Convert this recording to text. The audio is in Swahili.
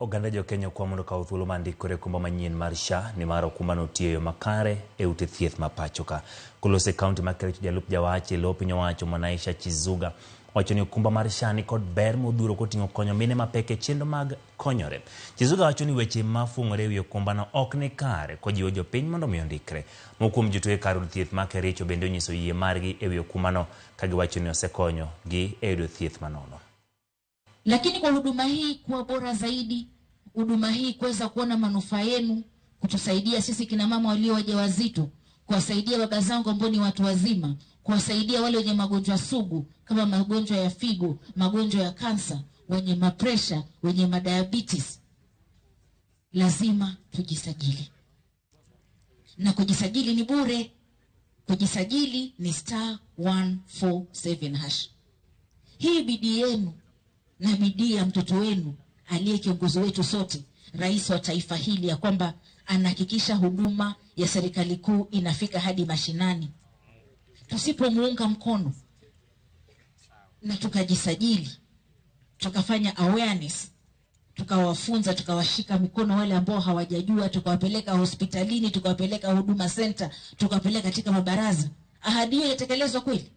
Oganda jo Kenya kwa mondo ka uthulo mandikore kumba manyien mar SHA ni maro kumbano tiyo makare e ute thieth mapachoka. Kolose county makeret jalup jawache lopinyo wacho Mwanaisha Chizuga wacho ni kumba mar SHA ni kod ber modhuro koting'o konyo mine mapeke chendo mag konyore. Chizuga wacho ni weche mafungore wi kumbano ok ni kare kojiwo jopiny mondo mi ondikre. Mokuom jotuo e kar od thieth ma Kericho bende onyiso yie margi e wi kumbano kagiwacho ni osekonyo gi e od thieth manono. Lakini kwa huduma hii kuwa bora zaidi, huduma hii kuweza kuona manufaa yenu, kutusaidia sisi kina mama walio wajawazito, kuwasaidia baba zangu ambao ni watu wazima, kuwasaidia wale wenye magonjwa sugu kama magonjwa ya figo, magonjwa ya kansa, wenye mapresha, wenye madiabetes. Lazima tujisajili. Na kujisajili ni bure. Kujisajili ni *147#. Hii bidii yenu na bidii ya mtoto wenu aliye kiongozi wetu sote, rais wa taifa hili, ya kwamba anahakikisha huduma ya serikali kuu inafika hadi mashinani. Tusipomuunga mkono na tukajisajili, tukafanya awareness, tukawafunza, tukawashika mikono wale ambao hawajajua, tukawapeleka hospitalini, tukawapeleka huduma center, tukawapeleka katika mabaraza, ahadi hiyo itatekelezwa kweli?